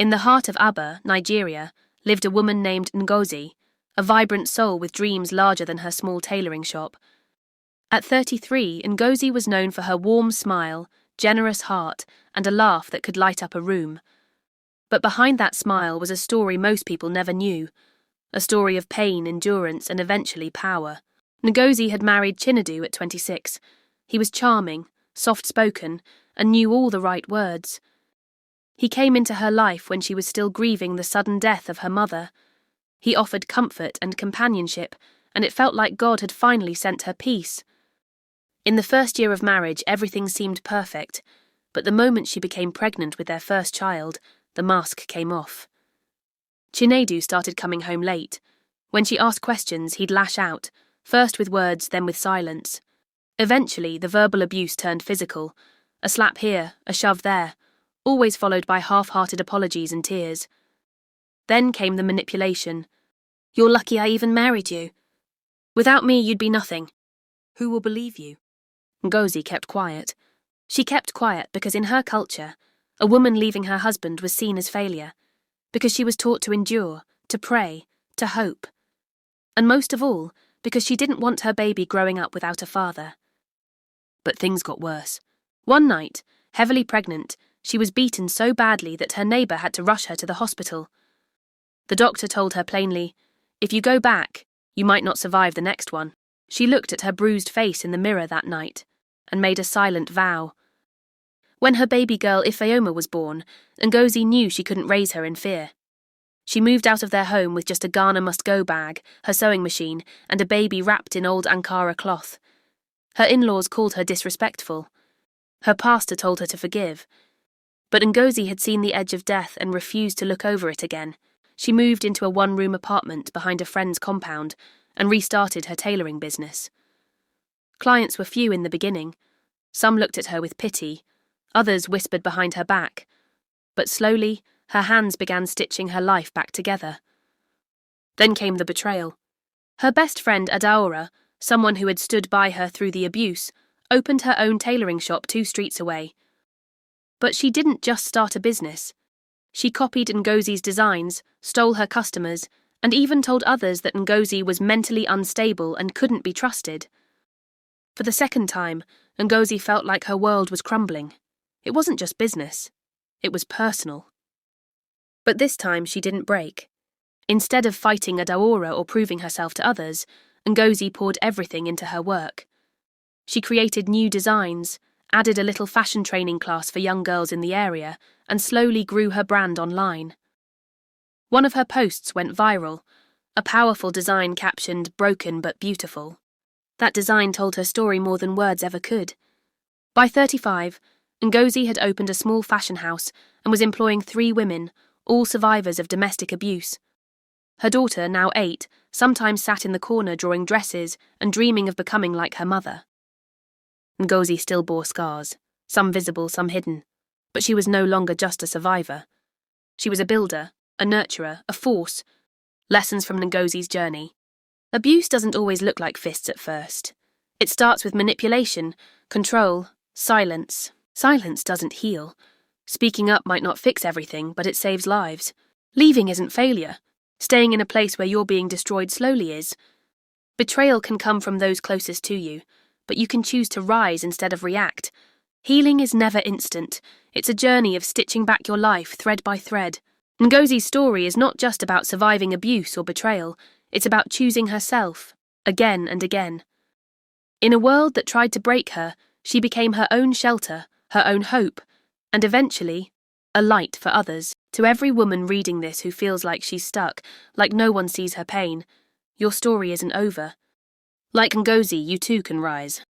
In the heart of Aba, Nigeria, lived a woman named Ngozi, a vibrant soul with dreams larger than her small tailoring shop. At 33, Ngozi was known for her warm smile, generous heart, and a laugh that could light up a room. But behind that smile was a story most people never knew, a story of pain, endurance, and eventually power. Ngozi had married Chinedu at 26. He was charming, soft-spoken, and knew all the right words. He came into her life when she was still grieving the sudden death of her mother. He offered comfort and companionship, and it felt like God had finally sent her peace. In the first year of marriage, everything seemed perfect, but the moment she became pregnant with their first child, the mask came off. Chinedu started coming home late. When she asked questions, he'd lash out, first with words, then with silence. Eventually, the verbal abuse turned physical, a slap here, a shove there, always followed by half-hearted apologies and tears. Then came the manipulation. "You're lucky I even married you. Without me, you'd be nothing. Who will believe you?" Ngozi kept quiet. She kept quiet because in her culture, a woman leaving her husband was seen as failure, because she was taught to endure, to pray, to hope. And most of all, because she didn't want her baby growing up without a father. But things got worse. One night, heavily pregnant, she was beaten so badly that her neighbour had to rush her to the hospital. The doctor told her plainly, "If you go back, you might not survive the next one." She looked at her bruised face in the mirror that night and made a silent vow. When her baby girl Ifeoma was born, Ngozi knew she couldn't raise her in fear. She moved out of their home with just a Ghana must-go bag, her sewing machine, and a baby wrapped in old Ankara cloth. Her in-laws called her disrespectful. Her pastor told her to forgive. But Ngozi had seen the edge of death and refused to look over it again. She moved into a one-room apartment behind a friend's compound and restarted her tailoring business. Clients were few in the beginning. Some looked at her with pity, others whispered behind her back. But slowly, her hands began stitching her life back together. Then came the betrayal. Her best friend Adaora, someone who had stood by her through the abuse, opened her own tailoring shop 2 streets away. But she didn't just start a business. She copied Ngozi's designs, stole her customers, and even told others that Ngozi was mentally unstable and couldn't be trusted. For the second time, Ngozi felt like her world was crumbling. It wasn't just business. It was personal. But this time she didn't break. Instead of fighting Adaora or proving herself to others, Ngozi poured everything into her work. She created new designs, added a little fashion training class for young girls in the area, and slowly grew her brand online. One of her posts went viral, a powerful design captioned "Broken but Beautiful." That design told her story more than words ever could. By 35, Ngozi had opened a small fashion house and was employing 3 women, all survivors of domestic abuse. Her daughter, now 8, sometimes sat in the corner drawing dresses and dreaming of becoming like her mother. Ngozi still bore scars, some visible, some hidden, but she was no longer just a survivor. She was a builder, a nurturer, a force. Lessons from Ngozi's journey. Abuse doesn't always look like fists at first. It starts with manipulation, control, silence. Silence doesn't heal. Speaking up might not fix everything, but it saves lives. Leaving isn't failure. Staying in a place where you're being destroyed slowly is. Betrayal can come from those closest to you, but you can choose to rise instead of react. Healing is never instant. It's a journey of stitching back your life thread by thread. Ngozi's story is not just about surviving abuse or betrayal. It's about choosing herself, again and again. In a world that tried to break her, she became her own shelter, her own hope, and eventually, a light for others. To every woman reading this who feels like she's stuck, like no one sees her pain, your story isn't over. Like Ngozi, you too can rise.